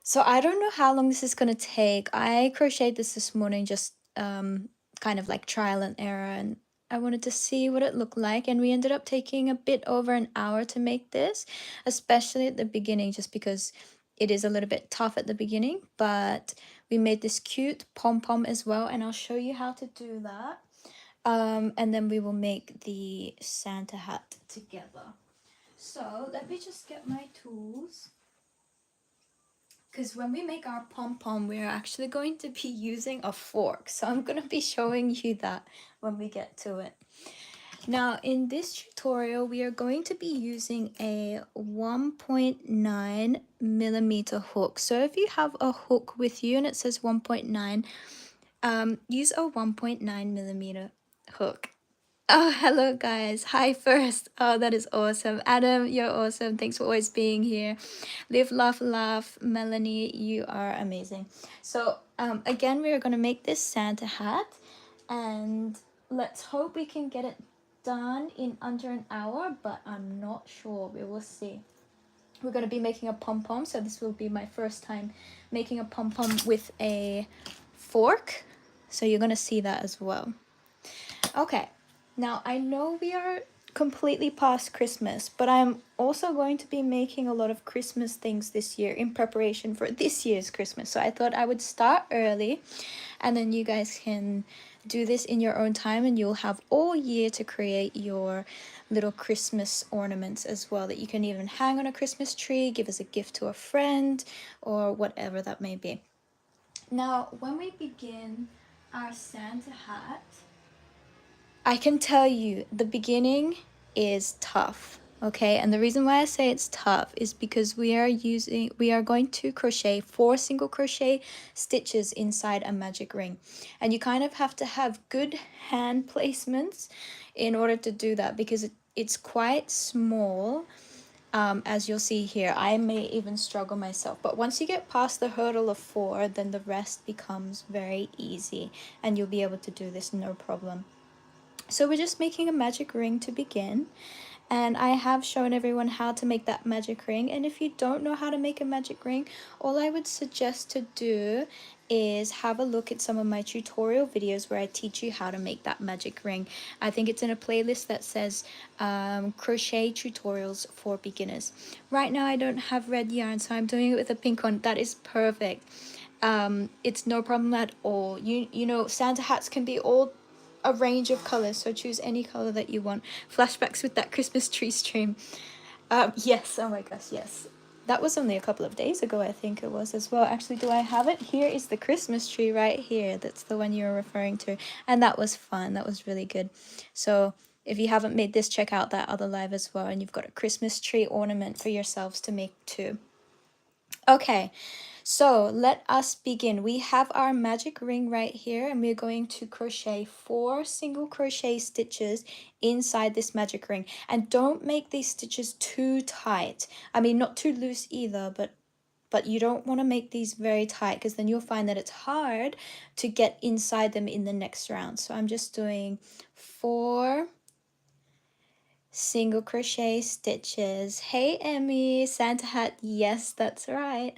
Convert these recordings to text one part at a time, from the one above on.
So I don't know how long this is gonna take. I crocheted this morning, just kind of like trial and error, and I wanted to see what it looked like. And we ended up taking a bit over an hour to make this, especially at the beginning, just because it is a little bit tough at the beginning. But we made this cute pom-pom as well, and I'll show you how to do that. And then we will make the Santa hat together. So let me just get my tools. Because when we make our pom-pom, we're actually going to be using a fork. So I'm going to be showing you that when we get to it. Now, in this tutorial, we are going to be using a 1.9 millimeter hook. So if you have a hook with you and it says 1.9, use a 1.9 millimeter hook. Oh, hello guys. Hi first. Oh, that is awesome. Adam, you're awesome. Thanks for always being here. Live, laugh, laugh. Melanie, you are amazing. So, again, we are going to make this Santa hat, and let's hope we can get it done in under an hour, but I'm not sure. We will see. We're going to be making a pom-pom, so this will be my first time making a pom-pom with a fork. So you're going to see that as well. Okay, now I know we are completely past Christmas, but I'm also going to be making a lot of Christmas things this year in preparation for this year's Christmas. So I thought I would start early, and then you guys can do this in your own time, and you'll have all year to create your little Christmas ornaments as well, that you can even hang on a Christmas tree, give as a gift to a friend, or whatever that may be. Now, when we begin our Santa hat, I can tell you the beginning is tough, okay? And the reason why I say it's tough is because we are going to crochet 4 single crochet stitches inside a magic ring. And you kind of have to have good hand placements in order to do that, because it's quite small. As you'll see here, I may even struggle myself, but once you get past the hurdle of 4, then the rest becomes very easy, and you'll be able to do this no problem. So we're just making a magic ring to begin, and I have shown everyone how to make that magic ring. And if you don't know how to make a magic ring, all I would suggest to do is have a look at some of my tutorial videos where I teach you how to make that magic ring. I think it's in a playlist that says crochet tutorials for beginners. Right now I don't have red yarn, so I'm doing it with a pink one. That is perfect. It's no problem at all. You know, Santa hats can be all a range of colors, so choose any color that you want. Flashbacks with that Christmas tree stream. Yes, oh my gosh, yes. That was only a couple of days ago, I think it was as well. Actually, do I have it? Here is the Christmas tree right here. That's the one you were referring to. And that was fun. That was really good. So if you haven't made this, check out that other live as well. And you've got a Christmas tree ornament for yourselves to make too. Okay, so let us begin. We have our magic ring right here, and we're going to crochet 4 single crochet stitches inside this magic ring. And don't make these stitches too tight. I mean, not too loose either, but you don't want to make these very tight, because then you'll find that it's hard to get inside them in the next round. So I'm just doing 4 single crochet stitches. Hey Emmy, Santa hat, yes, that's right.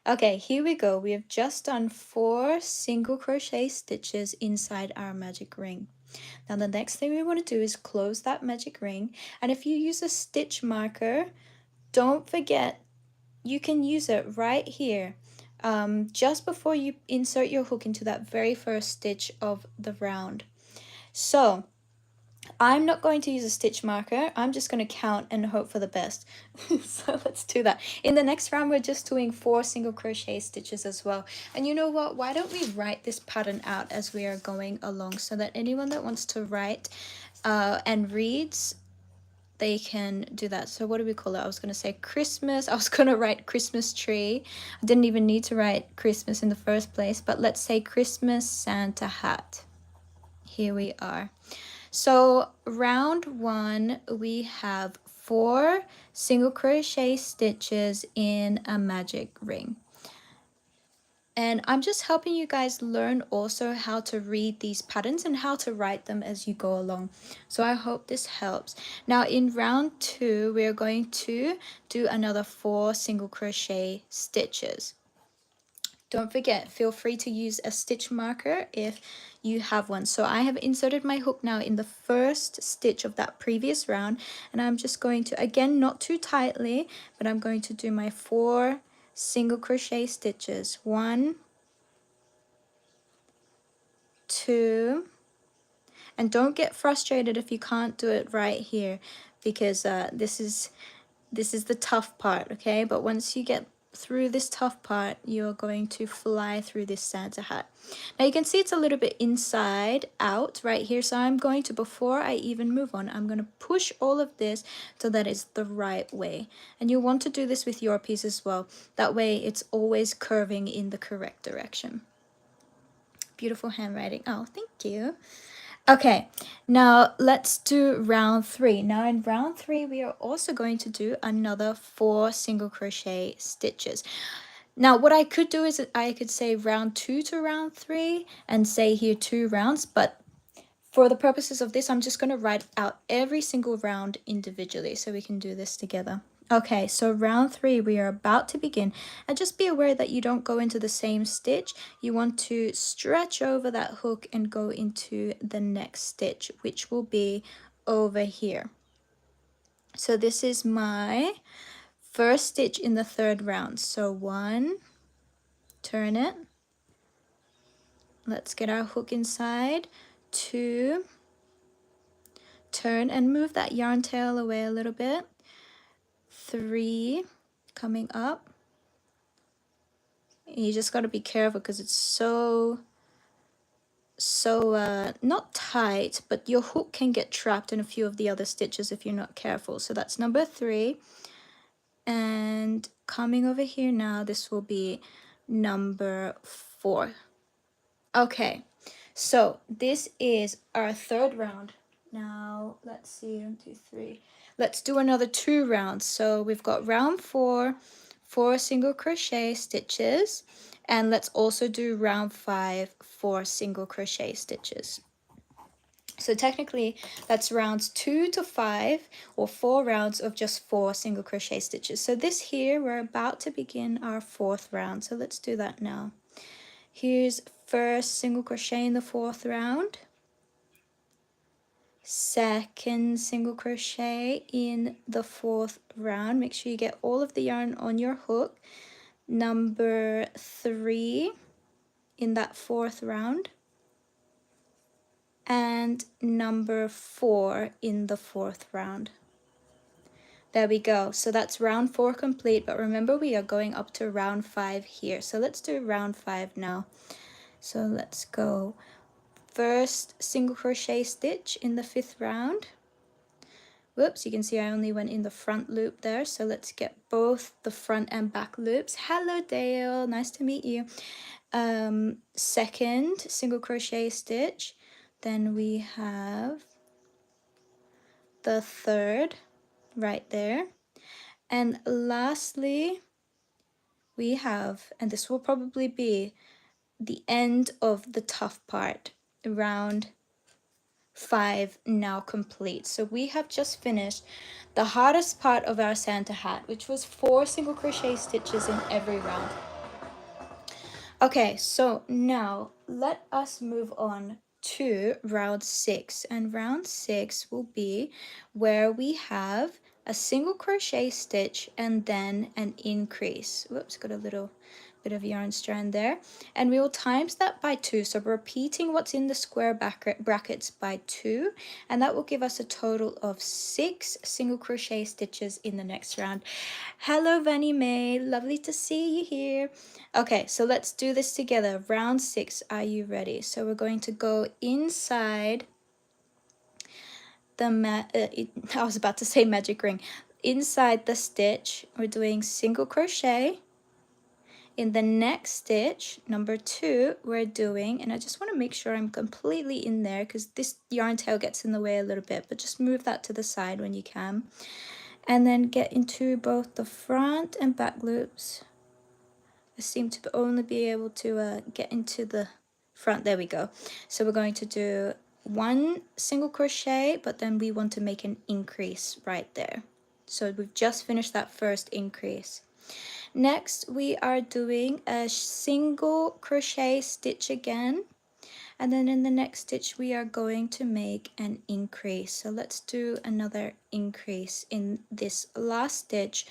Okay, here we go. We have just done 4 single crochet stitches inside our magic ring. Now the next thing we want to do is close that magic ring, and if you use a stitch marker, don't forget you can use it right here, just before you insert your hook into that very first stitch of the round. So I'm not going to use a stitch marker. I'm just going to count and hope for the best. So let's do that. In the next round, we're just doing 4 single crochet stitches as well. And you know what? Why don't we write this pattern out as we are going along, so that anyone that wants to write and reads, they can do that. So what do we call it? I was going to say Christmas. I was going to write Christmas tree. I didn't even need to write Christmas in the first place, but let's say Christmas Santa hat. Here we are. So round 1, we have 4 single crochet stitches in a magic ring. And I'm just helping you guys learn also how to read these patterns and how to write them as you go along. So I hope this helps. Now in round 2, we're going to do another 4 single crochet stitches. Don't forget, feel free to use a stitch marker if you have one. So I have inserted my hook now in the first stitch of that previous round, and I'm just going to, again, not too tightly, but I'm going to do my 4 single crochet stitches. 1, 2, and don't get frustrated if you can't do it right here, because this is the tough part, okay? But once you get through this tough part, you're going to fly through this Santa hat. Now you can see it's a little bit inside out right here, so I'm going to, before I even move on, I'm going to push all of this so that it's the right way. And you want to do this with your piece as well. That way it's always curving in the correct direction. Beautiful handwriting. Oh, thank you. Okay, now let's do round 3. Now in round 3, we are also going to do another 4 single crochet stitches. Now what I could do is I could say round 2 to round 3 and say here 2 rounds, but for the purposes of this, I'm just going to write out every single round individually so we can do this together. Okay, so round 3, we are about to begin. And just be aware that you don't go into the same stitch. You want to stretch over that hook and go into the next stitch, which will be over here. So this is my first stitch in the 3rd round. So 1, turn it. Let's get our hook inside. 2, turn and move that yarn tail away a little bit. 3, coming up. You just got to be careful because it's so not tight, but your hook can get trapped in a few of the other stitches if you're not careful. So that's number 3. And coming over here now, this will be number 4. Okay, so this is our 3rd round. Now let's see, 1, 2, 3. Let's do another 2 rounds. So we've got round 4, 4 single crochet stitches, and let's also do round 5, 4 single crochet stitches. So technically that's rounds 2 to 5, or 4 rounds of just 4 single crochet stitches. So this here, we're about to begin our 4th round. So let's do that now. Here's first single crochet in the 4th round, 2nd single crochet in the 4th round. Make sure you get all of the yarn on your hook. Number 3 in that 4th round, and number 4 in the 4th round. There we go. So that's round 4 complete, but remember we are going up to round 5 here. So let's do round 5 now. So let's go. First single crochet stitch in the 5th round. Whoops, you can see I only went in the front loop there. So let's get both the front and back loops. Hello Dale, nice to meet you. 2nd single crochet stitch. Then we have the 3rd right there. And lastly, we have, and this will probably be the end of the tough part, round 5 now complete. So we have just finished the hardest part of our Santa hat, which was 4 single crochet stitches in every round. Okay, so now let us move on to round 6, and round 6 will be where we have a single crochet stitch and then an increase. Whoops, got a little bit of yarn strand there, and we will times that by 2, so we're repeating what's in the square brackets by 2, and that will give us a total of 6 single crochet stitches in the next round. Hello Vanny May, lovely to see you here. Okay, so let's do this together. Round 6, are you ready? So we're going to go inside the I was about to say magic ring. Inside the stitch, we're doing single crochet. In the next stitch, number 2, we're doing, and I just want to make sure I'm completely in there because this yarn tail gets in the way a little bit, but just move that to the side when you can. And then get into both the front and back loops. I seem to only be able to get into the front. There we go. So we're going to do 1 single crochet, but then we want to make an increase right there. So we've just finished that first increase. Next, we are doing a single crochet stitch again. And then in the next stitch, we are going to make an increase. So let's do another increase in this last stitch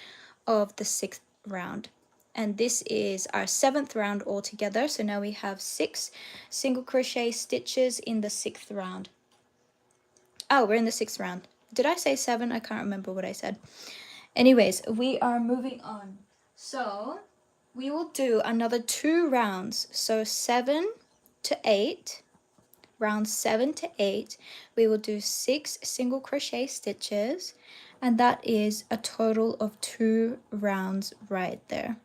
of the 6th round. And this is our 7th round altogether. So now we have 6 single crochet stitches in the 6th round. Oh, we're in the 6th round. Did I say 7? I can't remember what I said. Anyways, we are moving on. So we will do another 2 rounds. So 7 to 8. Round 7 to 8, we will do 6 single crochet stitches, and that is a total of 2 rounds right there.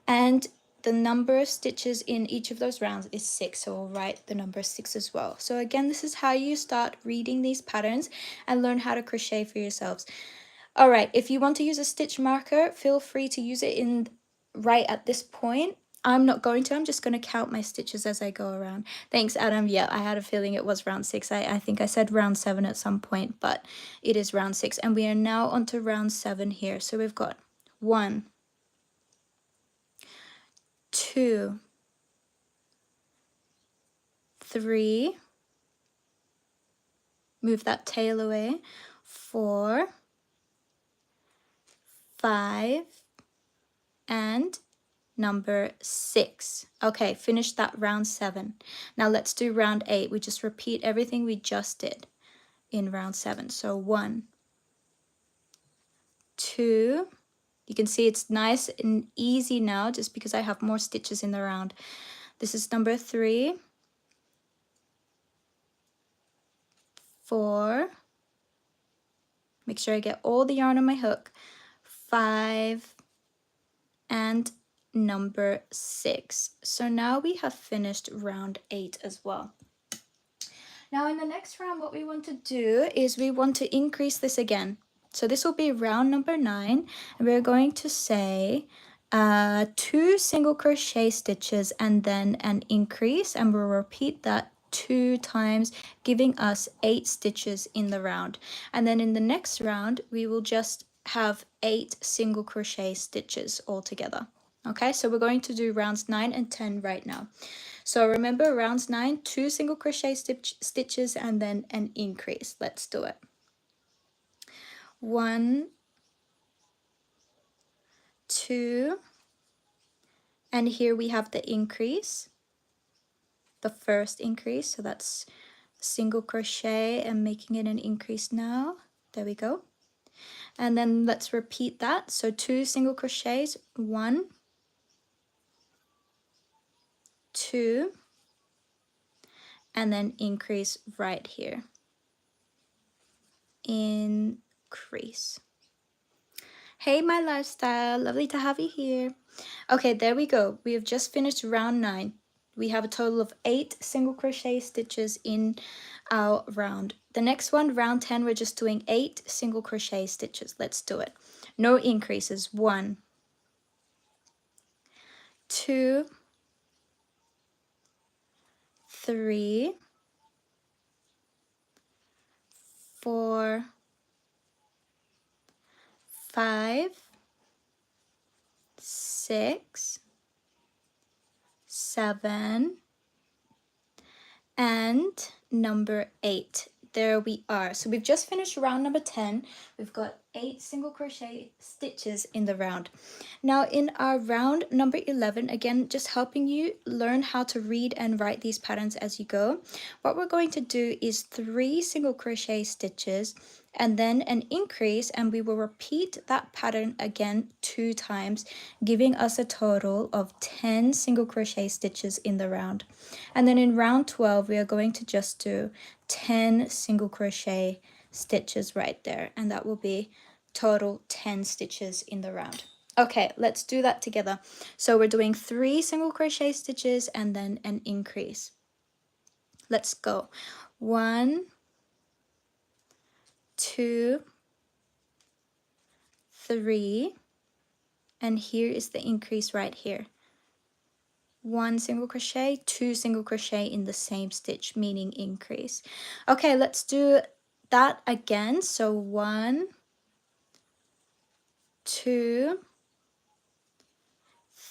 And the number of stitches in each of those rounds is 6, so we'll write the number 6 as well. So again, this is how you start reading these patterns and learn how to crochet for yourselves. All right, if you want to use a stitch marker, feel free to use it in right at this point. I'm not going to, I'm just going to count my stitches as I go around. Thanks, Adam. Yeah, I had a feeling it was round 6. I think I said round 7 at some point, but it is round 6. And we are now on to round 7 here. So we've got 1, 2, 3, move that tail away, 4, 5, and number 6. Okay, finish that round 7. Now let's do round 8. We just repeat everything we just did in round 7. So 1, 2, you can see it's nice and easy now just because I have more stitches in the round. This is number 3, 4, make sure I get all the yarn on my hook, 5, and number 6. So now we have finished round 8 as well. Now in the next round, what we want to do is we want to increase this again. So this will be round number 9, and we're going to say 2 single crochet stitches and then an increase, and we'll repeat that 2 times, giving us 8 stitches in the round. And then in the next round, we will just have 8 single crochet stitches altogether. Okay, so we're going to do rounds 9 and 10 right now. So remember, rounds 9, 2 single crochet stitches and then an increase. Let's do it. 1, 2, and here we have the increase, the first increase. So that's single crochet and making it an increase now. There we go. And then let's repeat that. So 2 single crochets, 1, 2, and then increase right here. Increase. Hey, my lifestyle, lovely to have you here. Okay, there we go. We have just finished round 9. We have a total of 8 single crochet stitches in our round. The next one, round 10, we're just doing 8 single crochet stitches. Let's do it. No increases. 1, 2, 3, 4, 5, 6, 7, and number 8. There we are. So we've just finished round number 10. We've got 8 single crochet stitches in the round. Now in our round number 11, again, just helping you learn how to read and write these patterns as you go. What we're going to do is 3 single crochet stitches and then an increase, and we will repeat that pattern again 2 times, giving us a total of 10 single crochet stitches in the round. And then in round 12, we are going to just do 10 single crochet stitches right there, and that will be total 10 stitches in the round. Okay, let's do that together. So we're doing 3 single crochet stitches and then an increase. Let's go. 1, 2, 3, and here is the increase right here. 1 single crochet, 2 single crochet in the same stitch, meaning increase. Okay, let's do that again. So 1, 2,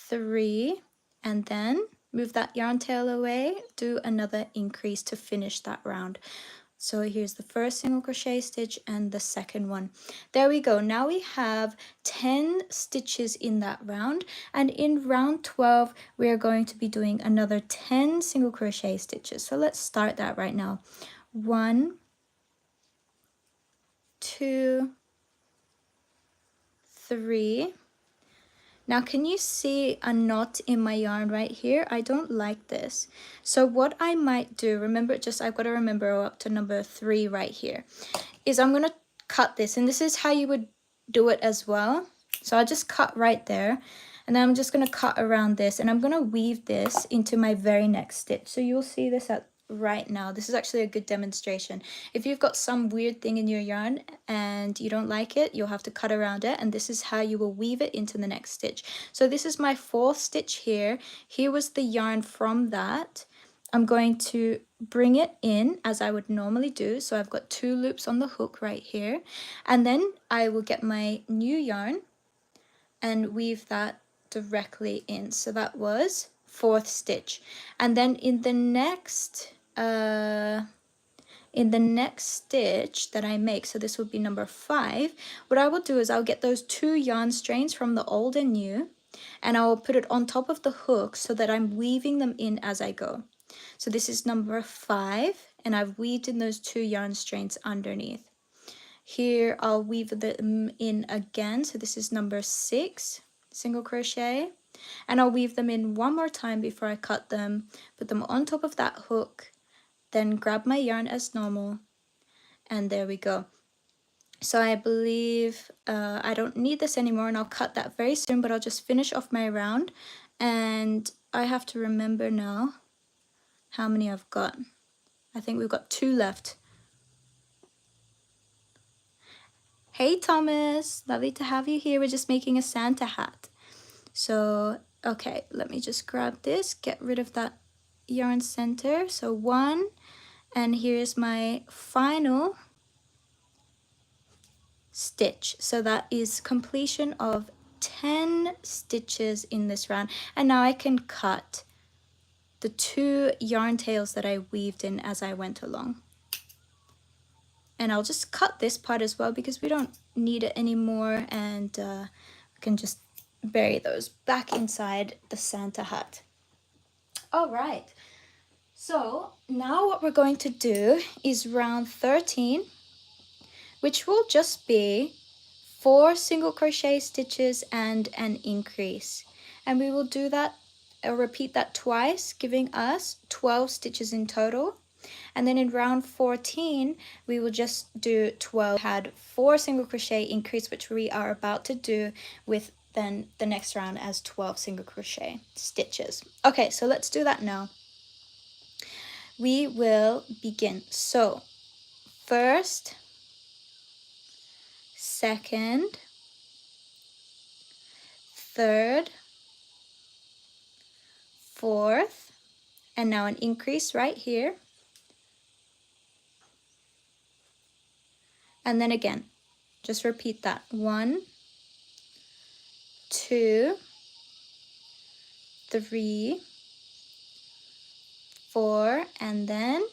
3, and then move that yarn tail away, do another increase to finish that round. So here's the first single crochet stitch and the second one. There we go. Now we have 10 stitches in that round, and in round 12 we are going to be doing another 10 single crochet stitches. So let's start that right now. 1, 2, 3. Now can you see a knot in my yarn right here? I don't like this. So what I might do, remember, just I've got to remember up to number 3 right here, is I'm going to cut this, and this is how you would do it as well. So I'll just cut right there, and then I'm just going to cut around this, and I'm going to weave this into my very next stitch. So you'll see this at right now. This is actually a good demonstration. If you've got some weird thing in your yarn and you don't like it, you'll have to cut around it, and this is how you will weave it into the next stitch. So this is my 4th stitch here. Here was the yarn from that. I'm going to bring it in as I would normally do. So I've got 2 loops on the hook right here, and then I will get my new yarn and weave that directly in. So that was 4th stitch, and then in the next stitch that I make, so this would be number 5, what I will do is I'll get those 2 yarn strains from the old and new, and I will put it on top of the hook so that I'm weaving them in as I go. So this is number 5, and I've weaved in those 2 yarn strains underneath. Here I'll weave them in again, so this is number 6 single crochet, and I'll weave them in one more time before I cut them, put them on top of that hook, then grab my yarn as normal, and there we go. So I believe I don't need this anymore, and I'll cut that very soon, but I'll just finish off my round, and I have to remember now how many I've got. I think we've got 2 left. Hey Thomas, lovely to have you here. We're just making a Santa hat. So, okay, let me just grab this, get rid of that yarn center. So 1, and here's my final stitch. So that is completion of 10 stitches in this round. And now I can cut the 2 yarn tails that I weaved in as I went along. And I'll just cut this part as well because we don't need it anymore, and we can just bury those back inside the Santa hat. All right, so now what we're going to do is round 13, which will just be 4 single crochet stitches and an increase. And we will do that, repeat that twice, giving us 12 stitches in total. And then in round 14, we will just do 12. Had 4 single crochet increase, which we are about to do with then the next round as 12 single crochet stitches. Okay, so let's do that now. We will begin. So first, second, third, fourth, and now an increase right here. And then again, just repeat that. 1, 2, 3, 4, and then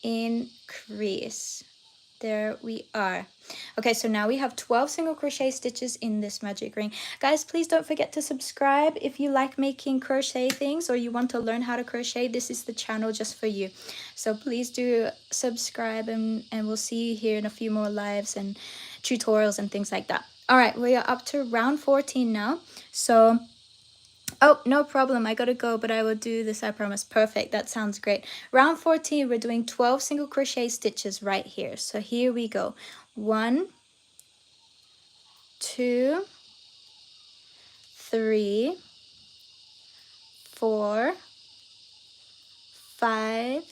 increase. There we are. Okay, so now we have 12 single crochet stitches in this magic ring. Guys, please don't forget to subscribe if you like making crochet things or you want to learn how to crochet. This is the channel just for you. So please do subscribe, and we'll see you here in a few more lives and tutorials and things like that. All right, we are up to round 14 now. So oh, no problem. I gotta go, but I will do this, I promise. Perfect. That sounds great. Round 14, we're doing 12 single crochet stitches right here. So here we go. 1, 2, 3, 4, 5,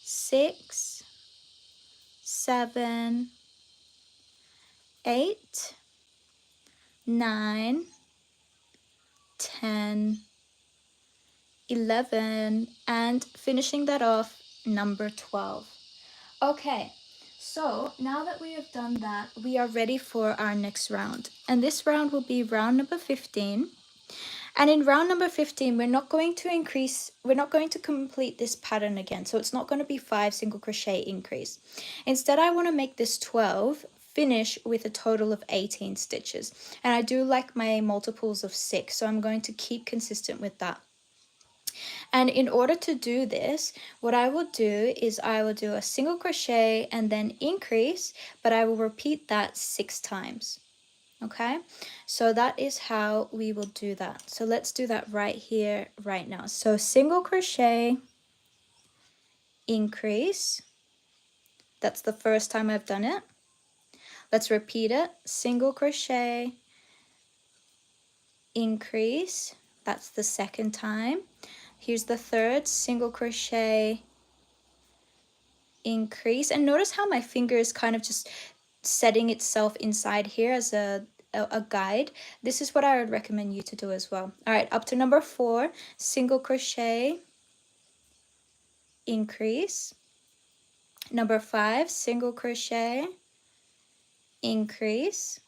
6, 7, 8, 9, 10, 11, and finishing that off, number 12. Okay, So now that we have done that, we are ready for our next round. And this round will be round number 15. And in round number 15, we're not going to complete this pattern again. So it's not going to be 5 single crochet increase. Instead, I want to make this 12, finish with a total of 18 stitches. And I do like my multiples of 6, so I'm going to keep consistent with that. And in order to do this, what I will do is I will do a single crochet and then increase, but I will repeat that 6 times. Okay, so that is how we will do that. So let's do that right here, right now. So single crochet, increase. That's the first time I've done it. Let's repeat it. Single crochet, increase. That's the second time. Here's the third, single crochet, increase. And notice how my finger is kind of just setting itself inside here as a guide. This is what I would recommend you to do as well. All right, up to number 4, single crochet, increase. Number 5, single crochet, increase.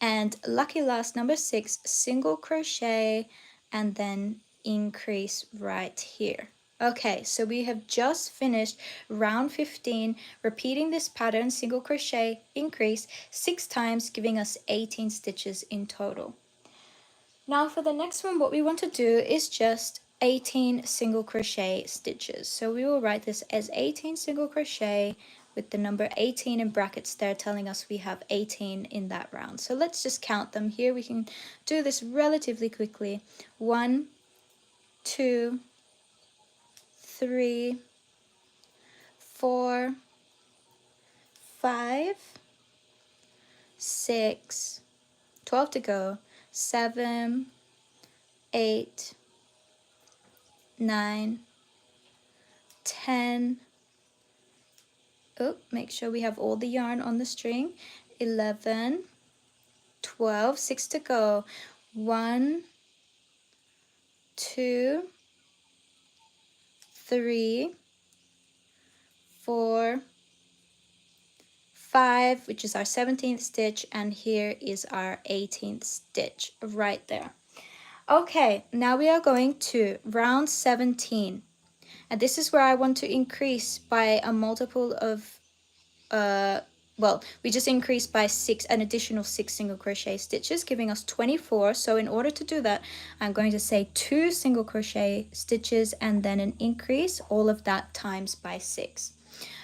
And lucky last, number 6, single crochet and then increase right here. Okay, so we have just finished round 15, repeating this pattern, single crochet, increase 6 times, giving us 18 stitches in total. Now for the next one, what we want to do is just 18 single crochet stitches. So we will write this as 18 single crochet with the number 18 in brackets there, telling us we have 18 in that round. So let's just count them here. We can do this relatively quickly. 1, 2, 3, 4, 5, 6, 12 to go, 7, 8, 9, 10, oh, make sure we have all the yarn on the string, 11, 12, 6 to go, 1, 2, 3, 4, 5, which is our 17th stitch, and here is our 18th stitch right there. Okay, now we are going to round 17, and this is where I want to increase by a multiple of well, we just increased by an additional 6 single crochet stitches, giving us 24. So in order to do that, I'm going to say 2 single crochet stitches and then an increase, all of that times by 6.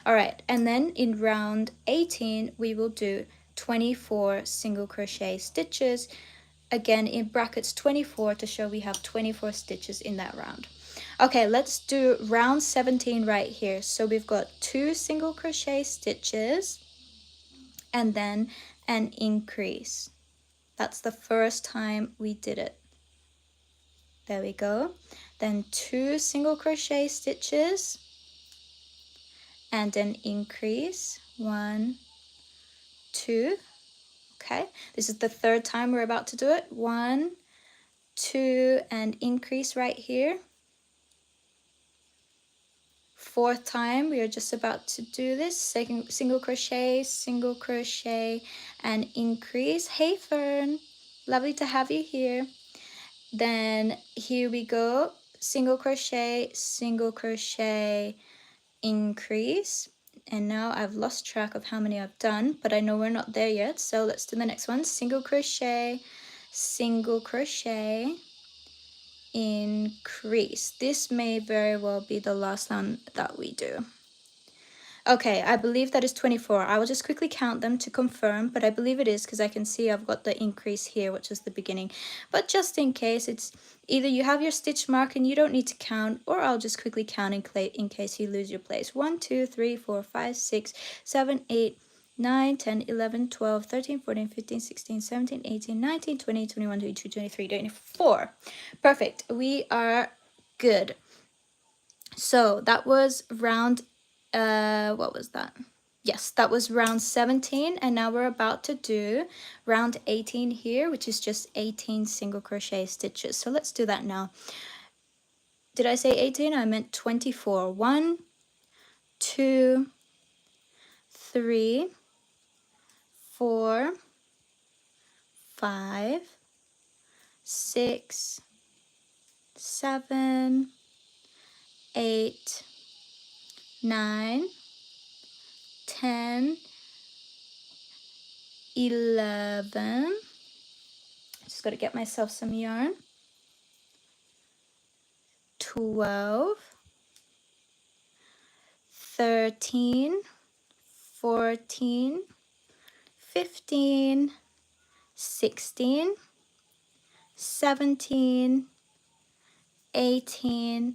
All right, and then in round 18, we will do 24 single crochet stitches, again in brackets 24 to show we have 24 stitches in that round. Okay, let's do round 17 right here. So we've got 2 single crochet stitches and then an increase. That's the first time we did it. There we go. Then 2 single crochet stitches and an increase. 1, 2. Okay, this is the third time we're about to do it. 1, 2, and increase right here. Fourth time, we are just about to do this. Second single crochet, and increase. Hey Fern, lovely to have you here. Then here we go, single crochet, increase. And now I've lost track of how many I've done, but I know we're not there yet. So let's do the next one. Single crochet, increase. This may very well be the last one that we do. Okay, I believe that is 24. I will just quickly count them to confirm, but I believe it is because I can see I've got the increase here, which is the beginning. But just in case, it's either you have your stitch mark and you don't need to count, or I'll just quickly count in case you lose your place. 1, 2, 3, 4, 5, 6, 7, 8, 9, 10, 11, 12, 13, 14, 15, 16, 17, 18, 19, 20, 21, 22, 23, 24. Perfect. We are good. So that was round, what was that? Yes, that was round 17, and now we're about to do round 18 here, which is just 18 single crochet stitches. So let's do that now. Did I say 18? I meant 24. 1, 2, 3, 4, 5, 6, 7, 8, 9, 10, 11. Just got to get myself some yarn. 12, 13, 14, 15, 16, 17, 18,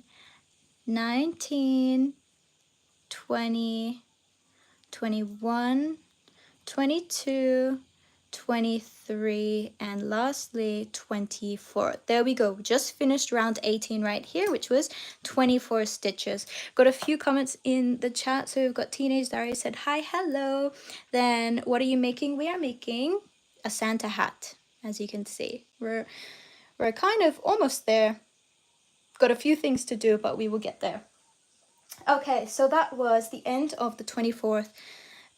19, 20, 21, 22, 23, and lastly 24. There we go. Just finished round 18 right here, which was 24 stitches. Got a few comments in the chat. So we've got Teenage Diary said, hi, hello. Then what are you making? We are making a Santa hat, as you can see. We're kind of almost there. Got a few things to do, but we will get there. Okay, so that was the end of the 24th,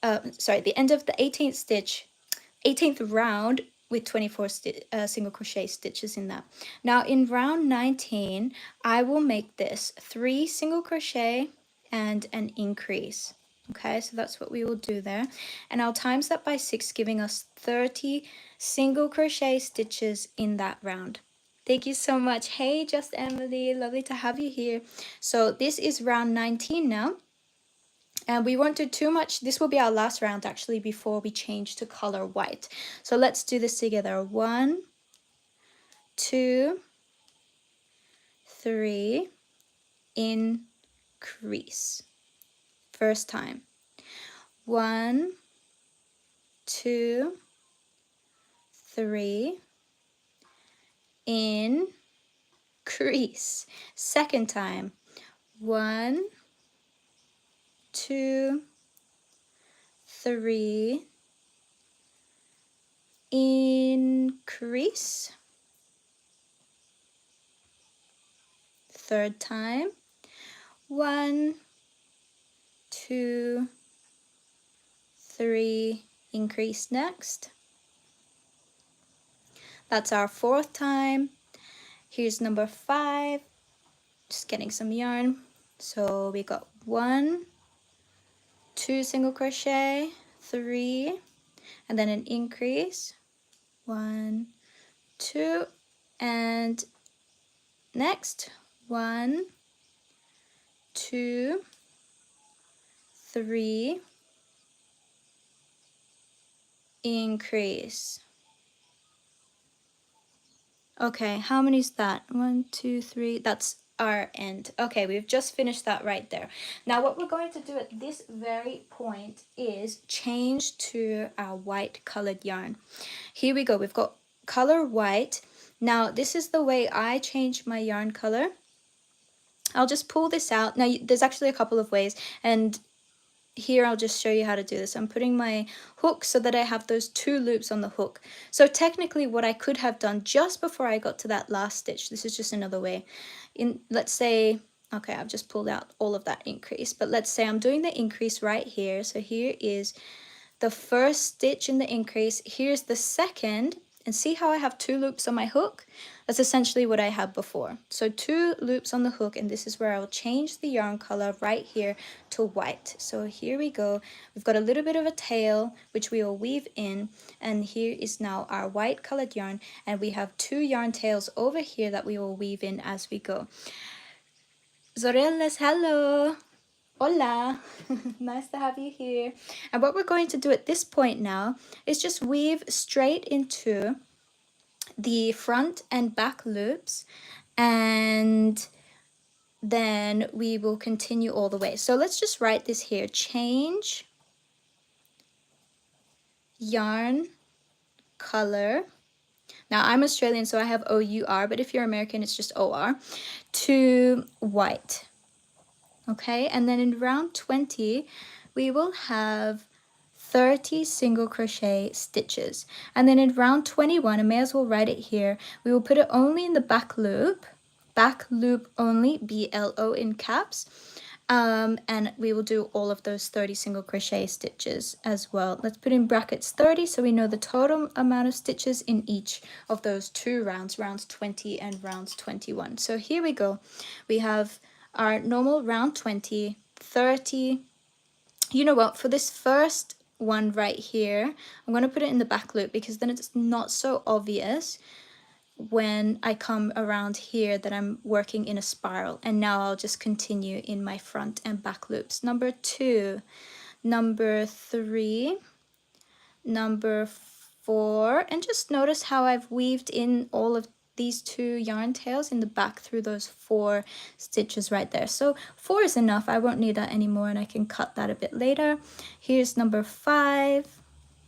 the end of the 18th stitch, 18th round with 24 single crochet stitches in that. Now in round 19, I will make this 3 single crochet and an increase. Okay, so that's what we will do there. And I'll times that by 6, giving us 30 single crochet stitches in that round. Thank you so much. Hey, Just Emily, lovely to have you here. So this is round 19 now. And we won't do too much. This will be our last round actually before we change to color white. So let's do this together. 1, 2, 3, increase. First time. 1, 2, 3, increase. Second time. 1, 2, 3, increase. Third time. 1, 2, 3, increase next. That's our fourth time. Here's number 5. Just getting some yarn. So we got 1, 2 single crochet, 3, and then an increase. 1, 2, and next 1, 2, 3, increase. Okay, how many is that? 1, 2, 3. That's our end. Okay, we've just finished that right there. Now what we're going to do at this very point is change to our white colored yarn. Here we go. We've got color white. Now this is the way I change my yarn color. I'll just pull this out. Now there's actually a couple of ways, and here I'll just show you how to do this. I'm putting my hook so that I have those 2 loops on the hook. So technically what I could have done just before I got to that last stitch, this is just another way. Let's say, okay, I've just pulled out all of that increase, but let's say I'm doing the increase right here. So here is the first stitch in the increase. Here's the second, and see how I have 2 loops on my hook? That's essentially what I had before. So 2 loops on the hook, and this is where I'll change the yarn color right here to white. So here we go. We've got a little bit of a tail, which we will weave in, and here is now our white colored yarn, and we have 2 yarn tails over here that we will weave in as we go. Zorelles, hello. Hola, nice to have you here. And what we're going to do at this point now is just weave straight into the front and back loops, and then we will continue all the way. So let's just write this here. Change yarn color. Now I'm Australian, so I have O-U-R, but if you're American, it's just O-R, to white. Okay, and then in round 20, we will have 30 single crochet stitches. And then in round 21, I may as well write it here, we will put it only in the back loop only, B-L-O in caps, And we will do all of those 30 single crochet stitches as well. Let's put in brackets 30 so we know the total amount of stitches in each of those two rounds, rounds 20 and rounds 21. So here we go. We have our normal round 20, 30. You know what, for this first one right here, I'm going to put it in the back loop because then it's not so obvious when I come around here that I'm working in a spiral. And now I'll just continue in my front and back loops. Number 2, number 3, number 4, and just notice how I've weaved in all of these 2 yarn tails in the back through those 4 stitches right there. So 4 is enough. I won't need that anymore and I can cut that a bit later. Here's number 5,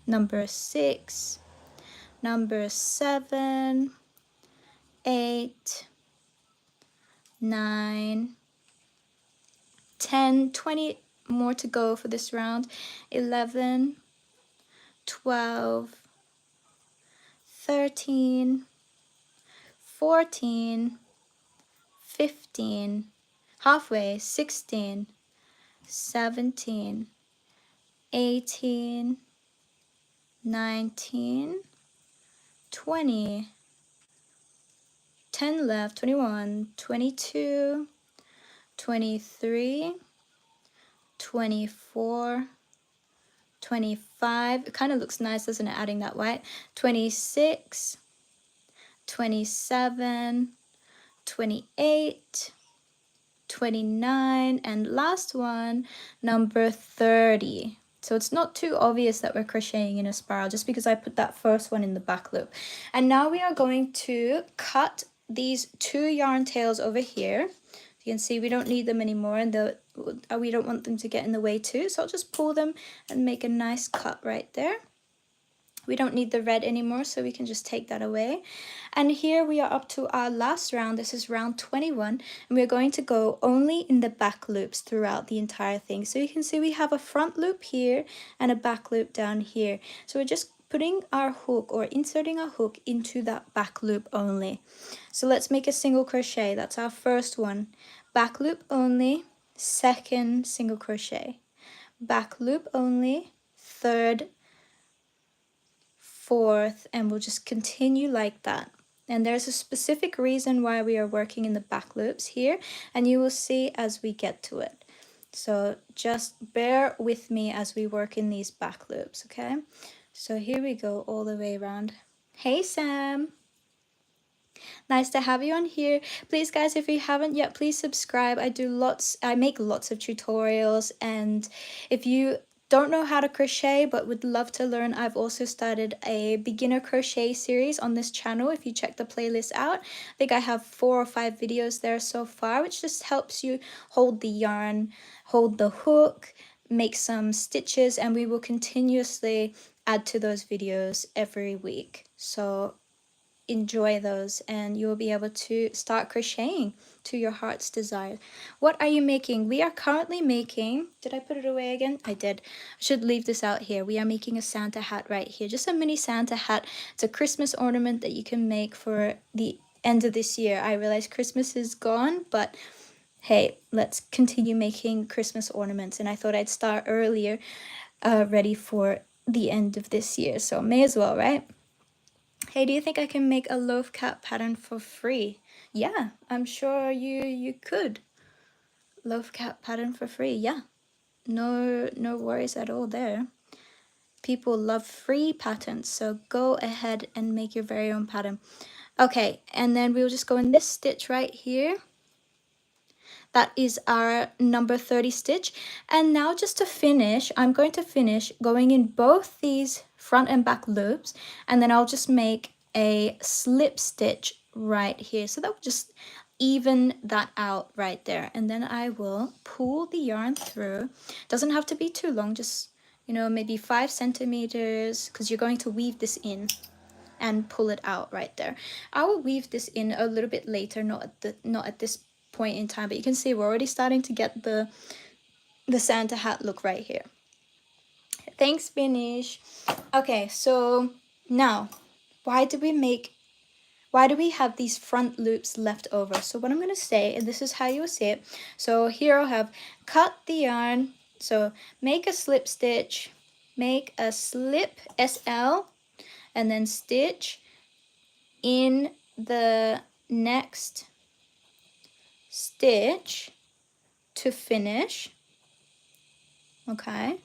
number 6, number 7, 8, 9, 10, 20 more to go for this round, 11, 12, 13, 14, 15, halfway, 16, 17, 18, 19, 20, 10 left, 21, 22, 23, 24, 25. It kind of looks nice, doesn't it, adding that white? 26, 27, 28, 29, and last one, number 30. So it's not too obvious that we're crocheting in a spiral just because I put that first one in the back loop. And now we are going to cut these 2 yarn tails over here. You can see we don't need them anymore and we don't want them to get in the way too. So I'll just pull them and make a nice cut right there. We don't need the red anymore, so we can just take that away. And here we are up to our last round. This is round 21, and we're going to go only in the back loops throughout the entire thing. So you can see we have a front loop here and a back loop down here. So we're just putting our hook or inserting our hook into that back loop only. So let's make a single crochet. That's our first one. Back loop only, second single crochet. Back loop only, third, fourth, and we'll just continue like that. And there's a specific reason why we are working in the back loops here, and you will see as we get to it. So just bear with me as we work in these back loops, okay? So here we go all the way around. Hey Sam! Nice to have you on here. Please guys, if you haven't yet, please subscribe. I make lots of tutorials, and if you don't know how to crochet but would love to learn, I've also started a beginner crochet series on this channel. If you check the playlist out, I think I have 4 or 5 videos there so far, which just helps you hold the yarn, hold the hook, make some stitches, and we will continuously add to those videos every week. So enjoy those and you'll be able to start crocheting to your heart's desire. What are you making? We are currently making, did I put it away again? I did. I should leave this out here. We are making a Santa hat right here, just a mini Santa hat. It's a Christmas ornament that you can make for the end of this year. I realize Christmas is gone, but hey, let's continue making Christmas ornaments, and I thought I'd start earlier, ready for the end of this year, so may as well, right? Hey, do you think I can make a loaf cap pattern for free? Yeah, I'm sure you could. Loaf cap pattern for free, yeah. No worries at all there. People love free patterns, so go ahead and make your very own pattern. Okay, and then we'll just go in this stitch right here. That is our number 30 stitch. And now just to finish, I'm going to finish going in both these front and back loops, and then I'll just make a slip stitch right here. So that will just even that out right there. And then I will pull the yarn through. Doesn't have to be too long, just, you know, maybe 5 centimeters, because you're going to weave this in and pull it out right there. I will weave this in a little bit later, not at this point in time, but you can see we're already starting to get the Santa hat look right here. Thanks, Finish. Okay, so now, why did we make why do we have these front loops left over? So what I'm going to say, and this is how you'll see it. So here I'll have cut the yarn. So make a slip stitch, make a slip SL, and then stitch in the next stitch to finish. Okay.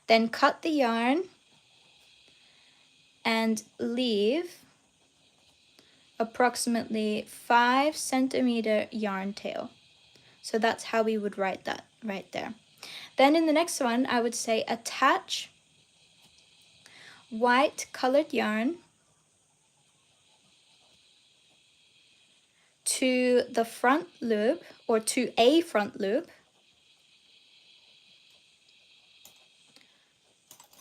Then cut the yarn and leave approximately 5 centimeter yarn tail. So that's how we would write that right there. Then in the next one, I would say attach white colored yarn to the front loop, or to a front loop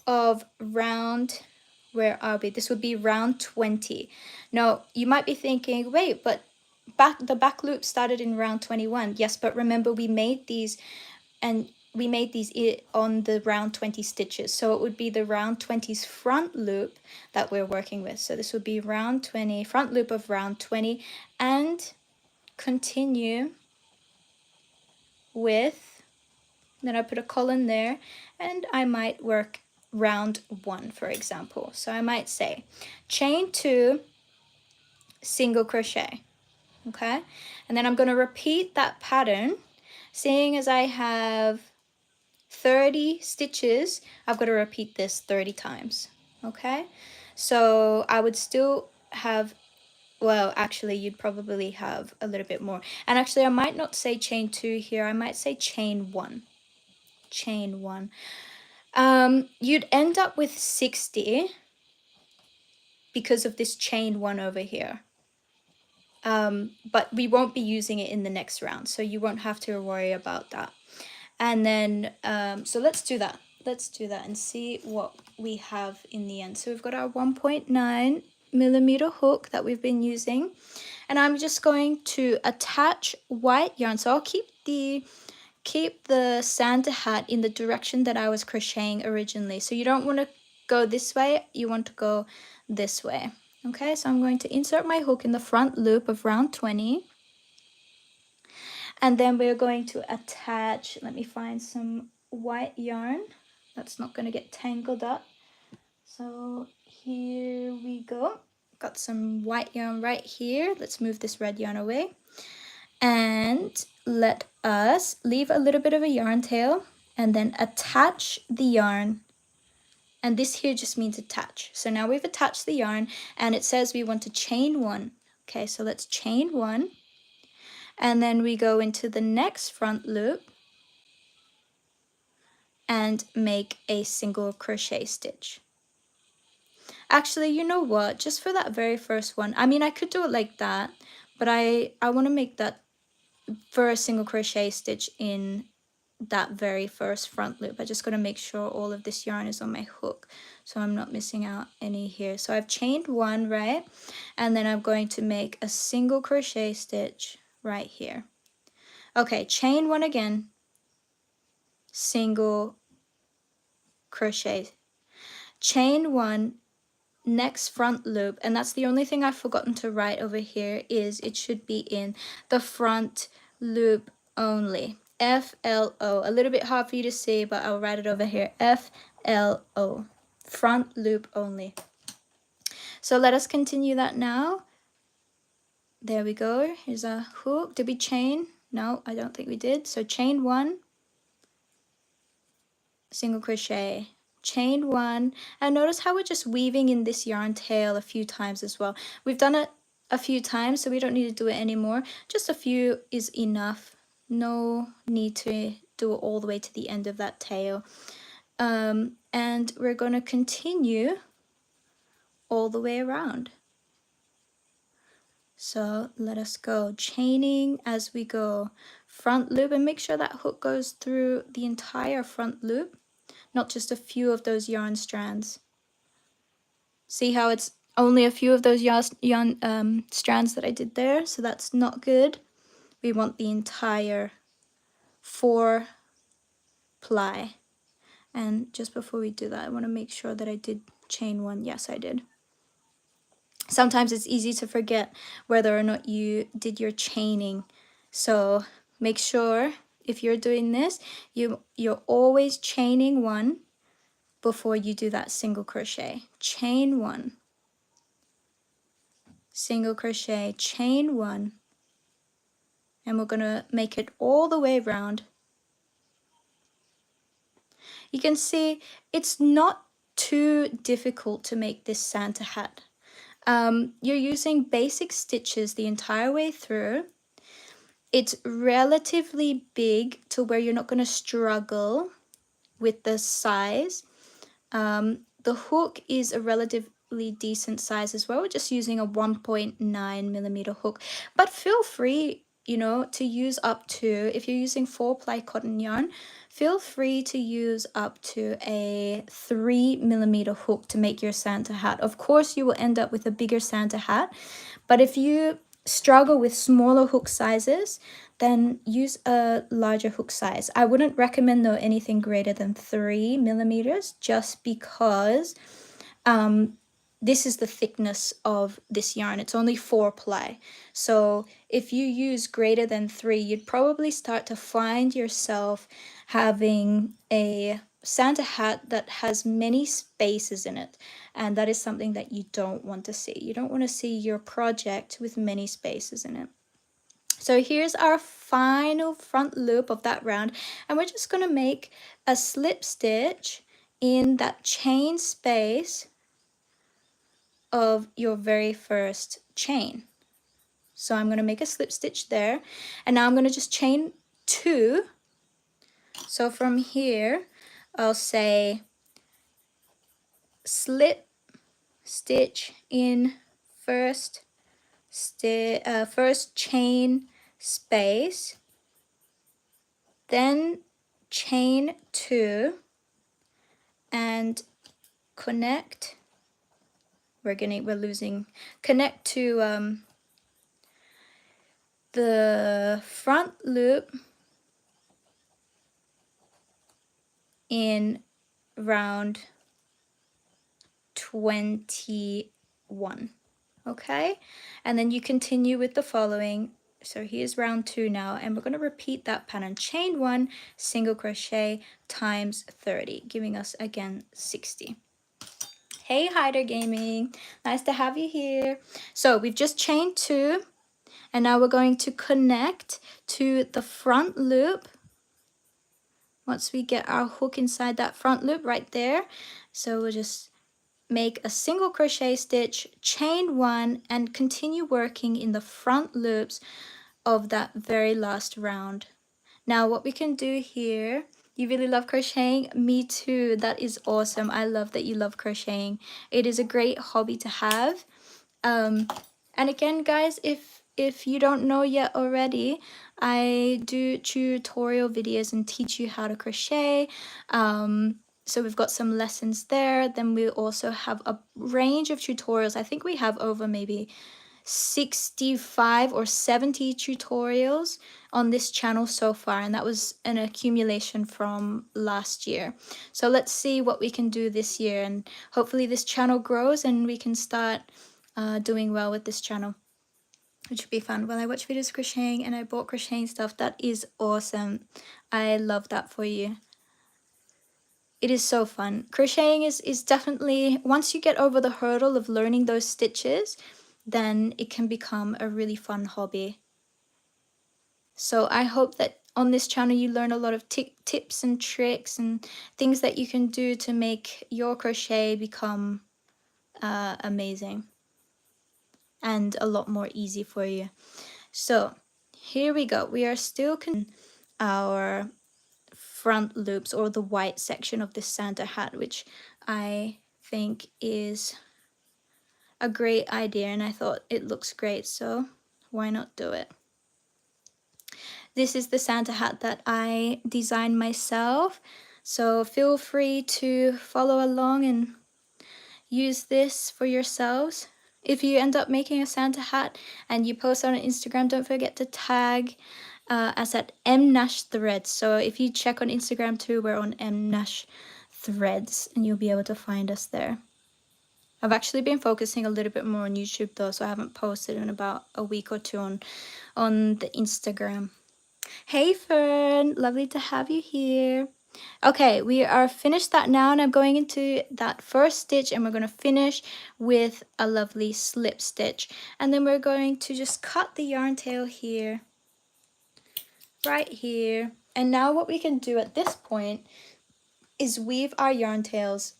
of round, where are we? This would be round 20. Now, you might be thinking, wait, but the back loop started in round 21. Yes, but remember we made these on the round 20 stitches. So it would be the round 20's front loop that we're working with. So this would be round 20, front loop of round 20, and continue with, then I put a colon there, and I might work round 1, for example. So I might say chain 2, single crochet, okay? And then I'm going to repeat that pattern. Seeing as I have 30 stitches, I've got to repeat this 30 times, okay? So I would still have, well, actually you'd probably have a little bit more. And actually I might not say chain 2 here, I might say chain 1. Chain 1. You'd end up with 60 because of this chain 1 over here. But we won't be using it in the next round, so you won't have to worry about that. And then, so let's do that. Let's do that and see what we have in the end. So we've got our 1.9 millimeter hook that we've been using. And I'm just going to attach white yarn. So I'll keep the Santa hat in the direction that I was crocheting originally. So you don't want to go this way, you want to go this way. Okay, so I'm going to insert my hook in the front loop of round 20. And then we're going to attach, let me find some white yarn that's not going to get tangled up. So here we go. Got some white yarn right here. Let's move this red yarn away. And let us leave a little bit of a yarn tail and then attach the yarn. And this here just means attach. So now we've attached the yarn and it says we want to chain 1. Okay, so let's chain 1. And then we go into the next front loop and make a single crochet stitch. Actually, you know what? Just for that very first one, I mean, I could do it like that, but I want to make that for a single crochet stitch in that very first front loop. I just got to make sure all of this yarn is on my hook, so I'm not missing out any here. So I've chained 1, right? And then I'm going to make a single crochet stitch right here. Okay, chain 1 again, single crochet, chain 1, next front loop, and that's the only thing I've forgotten to write over here, is it should be in the front loop only. FLO, a little bit hard for you to see, but I'll write it over here, FLO, front loop only. So let us continue that now. There we go, here's a hook. Did we chain? No, I don't think we did. So chain 1, single crochet, chain 1, and notice how we're just weaving in this yarn tail a few times as well. We've done it a few times, so we don't need to do it anymore. Just a few is enough. No need to do it all the way to the end of that tail. And we're going to continue all the way around. So let us go chaining as we go. Front loop, and make sure that hook goes through the entire front loop, not just a few of those yarn strands. See how it's only a few of those yarn strands that I did there, so that's not good. We want the entire 4 ply. And just before we do that, I want to make sure that I did chain 1. Yes, I did. sometimes it's easy to forget whether or not you did your chaining. So make sure if you're doing this, you're always chaining one before you do that single crochet. Chain one, single crochet, chain one, and we're gonna make it all the way around. You can see it's not too difficult to make this Santa hat. You're using basic stitches the entire way through. It's relatively big to where you're not going to struggle with the size. The hook is a relatively decent size as well. We're just using a 1.9mm hook, but feel free, you know, to use up to, if you're using 4-ply cotton yarn, feel free to use up to a 3mm hook to make your Santa hat. Of course, you will end up with a bigger Santa hat, but if you struggle with smaller hook sizes, then use a larger hook size. I wouldn't recommend though anything greater than 3mm, just because this is the thickness of this yarn. It's only 4-ply. So if you use greater than 3, you'd probably start to find yourself having a Santa hat that has many spaces in it. And that is something that you don't want to see. You don't want to see your project with many spaces in it. So here's our final front loop of that round, and we're just going to make a slip stitch in that chain space of your very first chain. So I'm going to make a slip stitch there, and now I'm going to just chain 2. So from here I'll say slip stitch in first chain space, then chain 2 and connect. Connect to the front loop in round 21. Okay, and then you continue with the following. So here's round 2 now, and we're going to repeat that pattern. Chain 1, single crochet times 30, giving us again 60. Hey Hider Gaming, nice to have you here. So we've just chained 2, and now we're going to connect to the front loop. Once we get our hook inside that front loop right there, so we'll just make a single crochet stitch, chain 1, and continue working in the front loops of that very last round. Now what we can do here, you really love crocheting? Me too. That is awesome. I love that you love crocheting. It is a great hobby to have. And again, guys, if you don't know yet already, I do tutorial videos and teach you how to crochet. So we've got some lessons there. Then we also have a range of tutorials. I think we have over maybe 65 or 70 tutorials on this channel so far, and that was an accumulation from last year. So let's see what we can do this year, and hopefully this channel grows and we can start doing well with this channel, which would be fun. Well, I watch videos crocheting and I bought crocheting stuff. That is awesome. I love that for you. It is so fun. Crocheting is definitely, once you get over the hurdle of learning those stitches, then it can become a really fun hobby. So I hope that on this channel you learn a lot of tips and tricks and things that you can do to make your crochet become amazing and a lot more easy for you. So here we go. We are still our front loops, or the white section of this Santa hat, which I think is a great idea, and I thought it looks great, so why not do it? This is the Santa hat that I designed myself, so feel free to follow along and use this for yourselves. If you end up making a Santa hat and you post on Instagram, don't forget to tag us at mnashthreads. So if you check on Instagram too, we're on mnashthreads and you'll be able to find us there. I've actually been focusing a little bit more on YouTube though, so I haven't posted in about a week or two on the Instagram. Hey Fern, lovely to have you here. Okay, we are finished that now, and I'm going into that first stitch, and we're going to finish with a lovely slip stitch. And then we're going to just cut the yarn tail here, right here. And now what we can do at this point is weave our yarn tails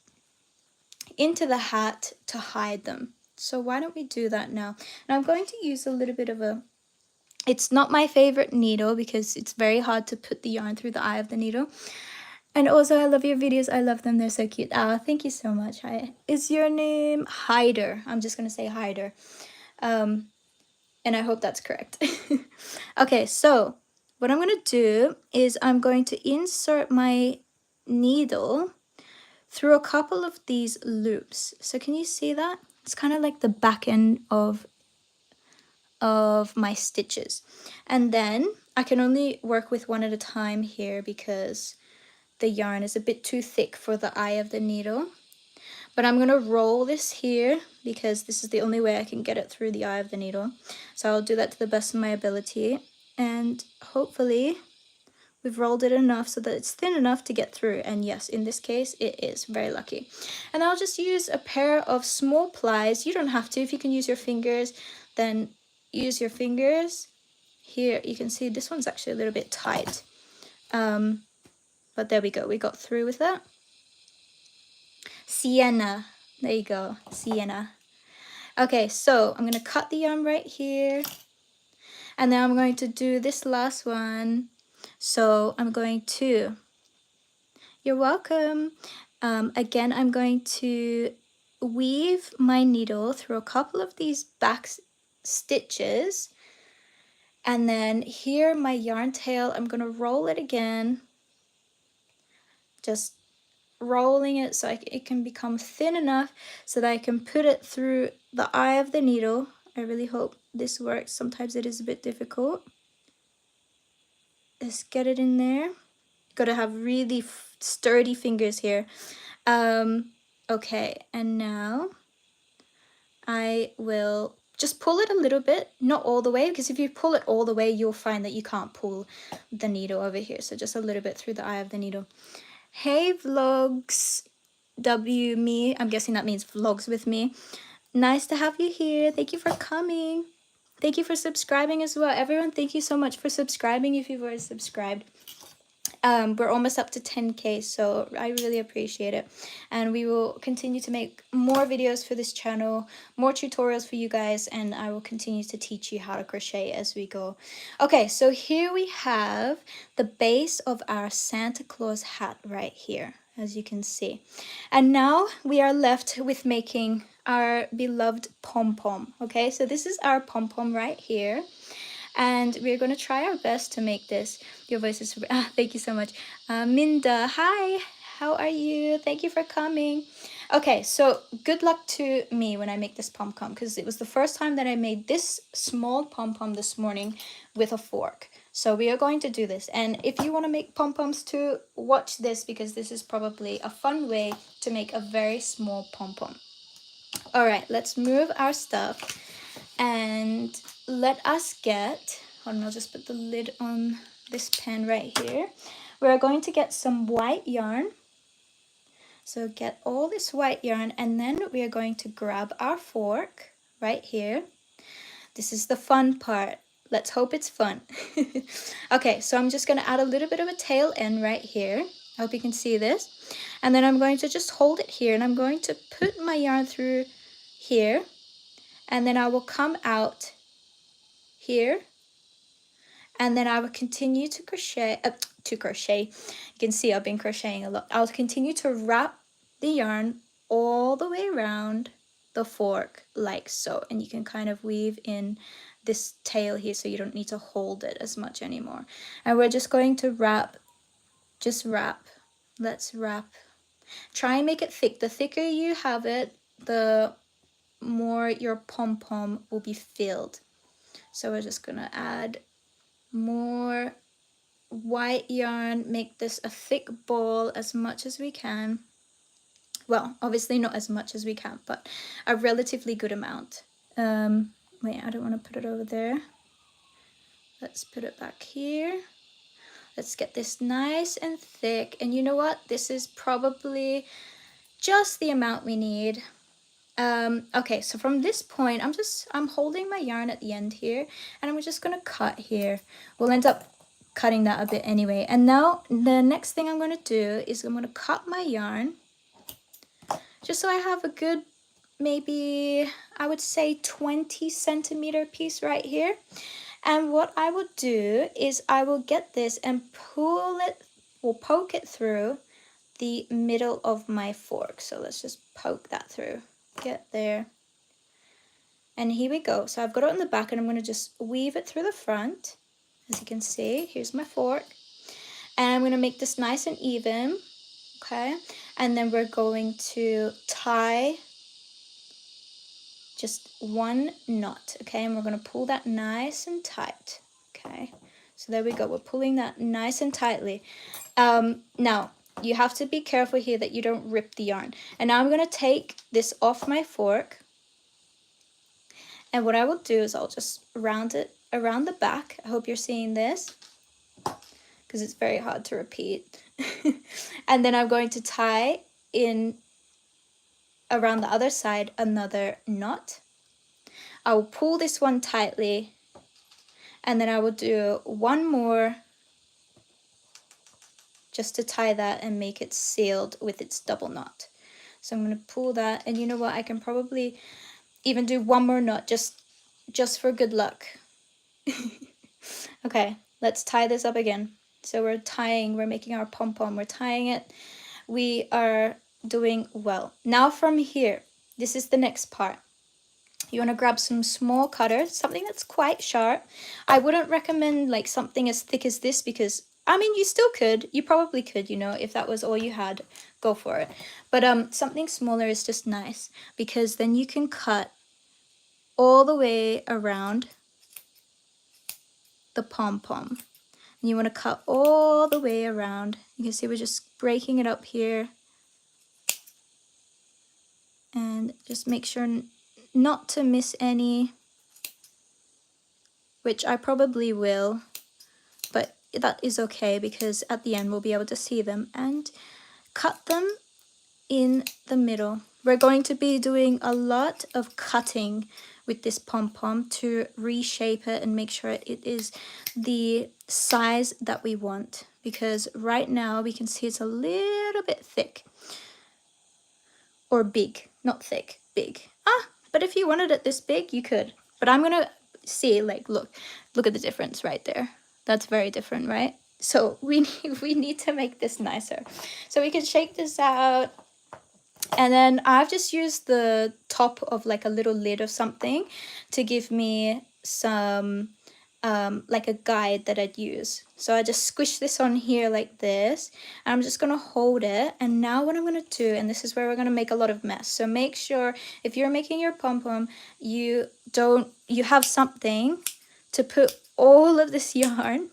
into the hat to hide them. So why don't we do that now? And I'm going to use a little bit of a, it's not my favorite needle because it's very hard to put the yarn through the eye of the needle. And also, I love your videos. I love them. They're so cute. Oh, thank you so much. Hi. Is your name Hyder? I'm just going to say Hyder. And I hope that's correct. Okay, so what I'm going to do is I'm going to insert my needle through a couple of these loops. So can you see that? It's kind of like the back end of my stitches. And then I can only work with one at a time here because the yarn is a bit too thick for the eye of the needle. But I'm going to roll this here because this is the only way I can get it through the eye of the needle. So I'll do that to the best of my ability. And hopefully we've rolled it enough so that it's thin enough to get through. And yes, in this case, it is. Very lucky. And I'll just use a pair of small plies. You don't have to. If you can use your fingers, then use your fingers. Here, you can see this one's actually a little bit tight. But there we go. We got through with that. Sienna. There you go. Sienna. Okay, so I'm going to cut the yarn right here. And then I'm going to do this last one. So I'm going to... You're welcome. Again, I'm going to weave my needle through a couple of these back stitches. And then here, my yarn tail, I'm going to roll it again. Just rolling it so it can become thin enough so that I can put it through the eye of the needle. I really hope this works. Sometimes it is a bit difficult. Let's get it in there. Gotta have really sturdy fingers here. Okay, and now I will just pull it a little bit, not all the way, because if you pull it all the way, you'll find that you can't pull the needle over here. So just a little bit through the eye of the needle. Hey vlogs me, I'm guessing that means vlogs with me. Nice to have you here. Thank you for coming. Thank you for subscribing as well. Everyone, thank you so much for subscribing if you've already subscribed. We're almost up to 10K, so I really appreciate it. And we will continue to make more videos for this channel, more tutorials for you guys, and I will continue to teach you how to crochet as we go. Okay, so here we have the base of our Santa Claus hat right here, as you can see. And now we are left with making our beloved pom-pom. Okay, so this is our pom-pom right here. And we're going to try our best to make this. Your voice is... thank you so much. Minda, hi. How are you? Thank you for coming. Okay, so good luck to me when I make this pom-pom, because it was the first time that I made this small pom-pom this morning with a fork. So we are going to do this. And if you want to make pom-poms too, watch this, because this is probably a fun way to make a very small pom-pom. All right, let's move our stuff. And let us get, hold on, I'll just put the lid on this pen right here. We're going to get some white yarn. So get all this white yarn, and then we are going to grab our fork right here. This is the fun part. Let's hope it's fun. Okay, so I'm just going to add a little bit of a tail end right here. I hope you can see this. And then I'm going to just hold it here, and I'm going to put my yarn through here. And then I will come out here, and then I will continue to crochet. You can see I've been crocheting a lot. I'll continue to wrap the yarn all the way around the fork like so, and you can kind of weave in this tail here so you don't need to hold it as much anymore. And we're just going to wrap, just wrap. Let's wrap. Try and make it thick. The thicker you have it, the more your pom-pom will be filled. So we're just gonna add more white yarn, make this a thick ball as much as we can. well, obviously not as much as we can, but a relatively good amount. Wait, I don't want to put it over there. Let's put it back here. Let's get this nice and thick. And you know what? This is probably just the amount we need. Okay, so from this point, I'm holding my yarn at the end here, and I'm just gonna cut here. We'll end up cutting that a bit anyway. And now the next thing I'm gonna do is I'm gonna cut my yarn, just so I have a good, maybe I would say 20 centimeter piece right here. And what I will do is I will get this and pull it, or poke it through the middle of my fork. So let's just poke that through. Get there. And here we go. So I've got it on the back, and I'm going to just weave it through the front. As you can see, here's my fork. And I'm going to make this nice and even. Okay. And then we're going to tie just one knot. Okay. And we're going to pull that nice and tight. Okay. So there we go. We're pulling that nice and tightly. Now, you have to be careful here that you don't rip the yarn. And now I'm going to take this off my fork. And what I will do is I'll just round it around the back. I hope you're seeing this, because it's very hard to repeat. And then I'm going to tie in around the other side another knot. I will pull this one tightly, and then I will do one more just to tie that and make it sealed with its double knot. So I'm going to pull that, and you know what, I can probably even do one more knot just for good luck. Okay, let's tie this up again. So we're making our pom-pom, we're tying it. We are doing well. Now from here, this is the next part. You want to grab some small cutters, something that's quite sharp. I wouldn't recommend like something as thick as this, because I mean, you still could, you probably could, you know, if that was all you had, go for it. But something smaller is just nice, because then you can cut all the way around the pom-pom. And you want to cut all the way around. You can see we're just breaking it up here. And just make sure not to miss any, which I probably will, but that is okay, because at the end we'll be able to see them, and cut them in the middle. We're going to be doing a lot of cutting with this pom-pom to reshape it and make sure it is the size that we want, because right now we can see it's a little bit thick, or big, not thick, big. But if you wanted it this big, you could. But I'm gonna see, like, look at the difference right there. That's very different, right? So we need to make this nicer. So we can shake this out. And then I've just used the top of like a little lid of something to give me some like a guide that I'd use. So I just squish this on here like this, and I'm just gonna hold it. And now what I'm gonna do, and this is where we're gonna make a lot of mess, so make sure if you're making your pom-pom, you have something to put all of this yarn.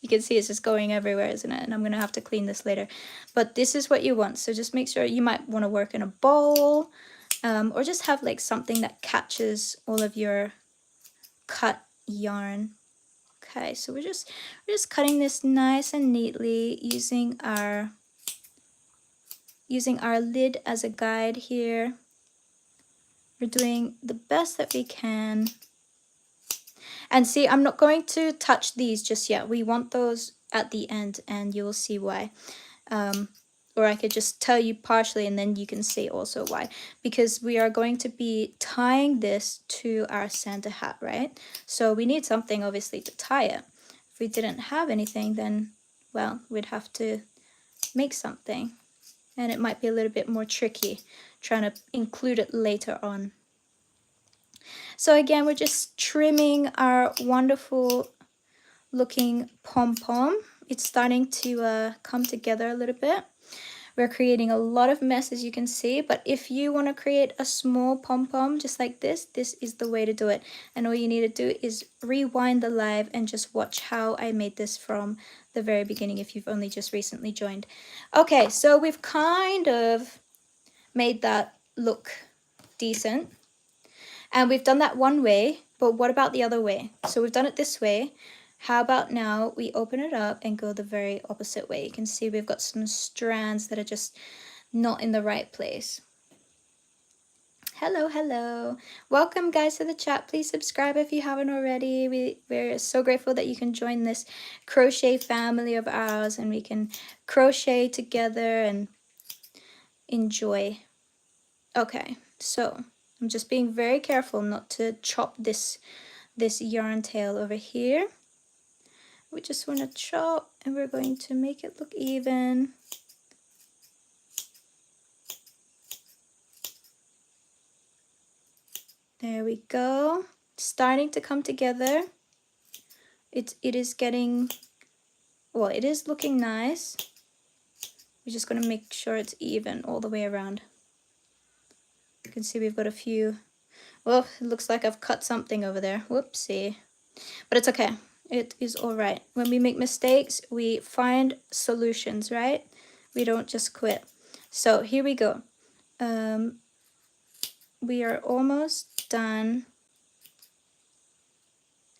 You can see it's just going everywhere, isn't it? And I'm gonna have to clean this later, but this is what you want. So just make sure, you might want to work in a bowl, or just have like something that catches all of your cut yarn. Okay, so we're just cutting this nice and neatly using our lid as a guide here. We're doing the best that we can. And see, I'm not going to touch these just yet. We want those at the end, and you will see why. Or I could just tell you partially, and then you can see also why. Because we are going to be tying this to our Santa hat, right? So we need something, obviously, to tie it. If we didn't have anything, then, well, we'd have to make something. And it might be a little bit more tricky trying to include it later on. So again, we're just trimming our wonderful looking pom-pom. It's starting to come together a little bit. We're creating a lot of mess, as you can see, but if you want to create a small pom-pom just like this is the way to do it. And all you need to do is rewind the live and just watch how I made this from the very beginning if you've only just recently joined. Okay, so we've kind of made that look decent. And we've done that one way, but what about the other way? So we've done it this way. How about now we open it up and go the very opposite way? You can see we've got some strands that are just not in the right place. Hello, hello. Welcome guys to the chat. Please subscribe if you haven't already. We're so grateful that you can join this crochet family of ours and we can crochet together and enjoy. Okay, so I'm just being very careful not to chop this yarn tail over here. We just want to chop and we're going to make it look even. There we go. Starting to come together. It is getting, well, it is looking nice. We're just going to make sure it's even all the way around. You can see we've got a few, well, it looks like I've cut something over there. Whoopsie. But it's okay. It is all right. When we make mistakes, we find solutions, right? We don't just quit. So here we go. We are almost done.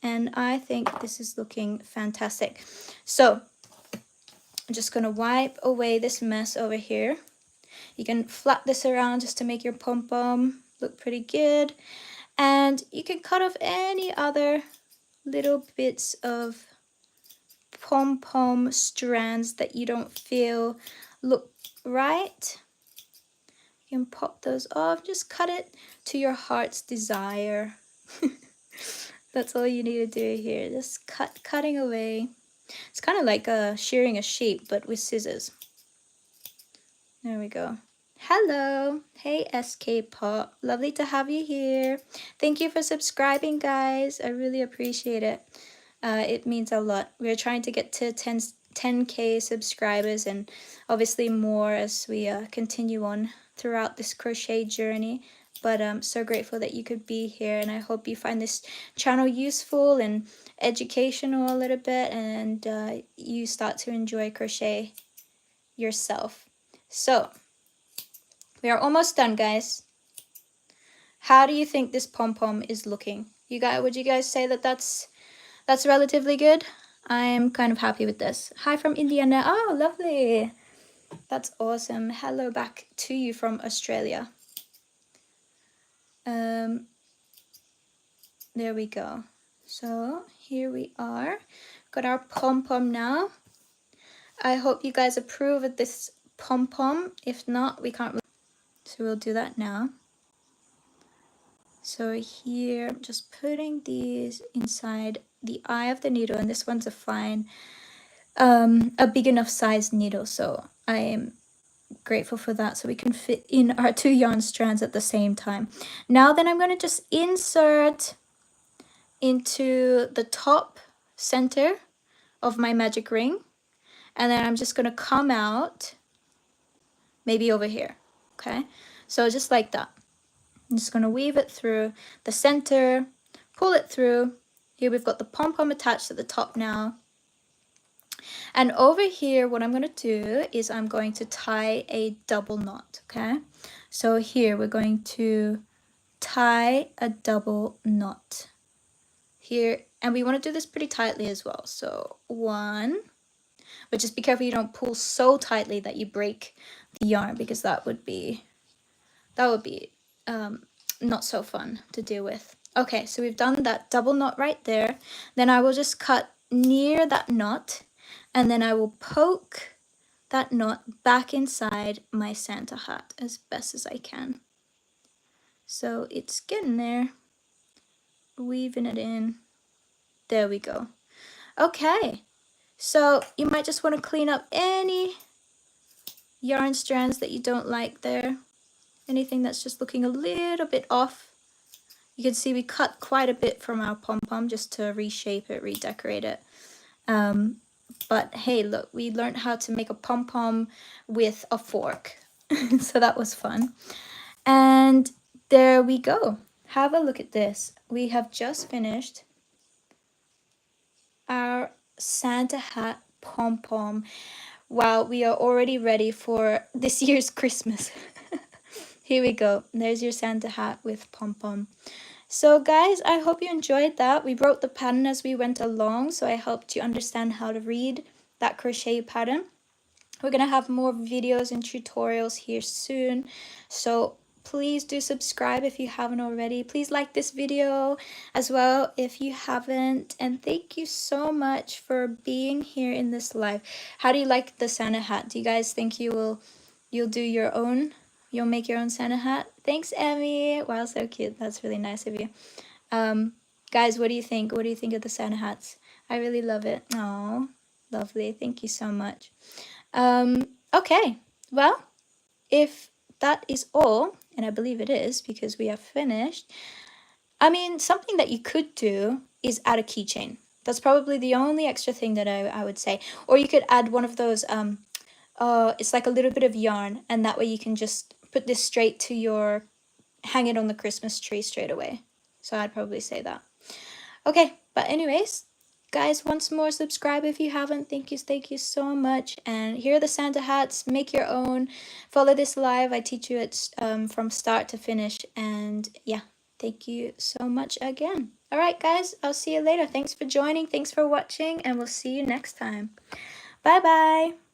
And I think this is looking fantastic. So I'm just going to wipe away this mess over here. You can flap this around just to make your pom-pom look pretty good. And you can cut off any other little bits of pom-pom strands that you don't feel look right. You can pop those off. Just cut it to your heart's desire. That's all you need to do here. Just cutting away. It's kind of like shearing a sheep, but with scissors. There we go. Hello. Hey, SK Pop. Lovely to have you here. Thank you for subscribing, guys. I really appreciate it. It means a lot. We're trying to get to 10K subscribers and obviously more as we continue on throughout this crochet journey. But I'm so grateful that you could be here, and I hope you find this channel useful and educational a little bit, and you start to enjoy crochet yourself. So we are almost done, guys. How do you think this pom-pom is looking? Would you guys say that that's relatively good? I'm kind of happy with this. Hi from Indiana. Oh, lovely. That's awesome. Hello back to you from Australia. There we go. So here we are. Got our pom-pom now. I hope you guys approve of this pom-pom. If not, we can't. So we'll do that now. So here, I'm just putting these inside the eye of the needle, and this one's a fine, a big enough size needle. So I am grateful for that, so we can fit in our 2 yarn strands at the same time. Now then I'm going to just insert into the top center of my magic ring, and then I'm just going to come out maybe over here. Okay, so just like that. I'm just going to weave it through the center, pull it through. Here we've got the pom-pom attached at the top now. And over here, what I'm going to do is I'm going to tie a double knot, okay? So here we're going to tie a double knot here, and we want to do this pretty tightly as well. So 1, but just be careful you don't pull so tightly that you break the yarn, because that would be not so fun to deal with. Okay, so we've done that double knot right there. Then I will just cut near that knot, and then I will poke that knot back inside my Santa hat as best as I can. So it's getting there, weaving it in. There we go. Okay, so you might just want to clean up any yarn strands that you don't like there. Anything that's just looking a little bit off. You can see we cut quite a bit from our pom-pom just to reshape it, redecorate it. But hey, look, we learned how to make a pom-pom with a fork. So that was fun. And there we go. Have a look at this. We have just finished our Santa hat pom-pom. Wow, we are already ready for this year's Christmas. Here we go. There's your Santa hat with pom-pom. So guys, I hope you enjoyed that. We wrote the pattern as we went along, so I helped you understand how to read that crochet pattern. We're gonna have more videos and tutorials here soon, so please do subscribe if you haven't already. Please like this video as well if you haven't, and thank you so much for being here in this live. How do you like the Santa hat? Do you guys think you'll do your own? You'll make your own Santa hat? Thanks, Emmy. Wow, so cute. That's really nice of you. Guys, what do you think? What do you think of the Santa hats? I really love it. Oh, lovely. Thank you so much. Okay, well, if that is all, and I believe it is because we have finished, I mean, something that you could do is add a keychain. That's probably the only extra thing that I would say. Or you could add one of those, it's like a little bit of yarn, and that way you can just put this straight to your, hang it on the Christmas tree straight away. So I'd probably say that. Okay, but anyways, guys, once more, subscribe if you haven't. Thank you so much. And here are the Santa hats. Make your own. Follow this live. I teach you it from start to finish. And yeah, thank you so much again. All right, guys, I'll see you later. Thanks for joining. Thanks for watching. And we'll see you next time. Bye-bye.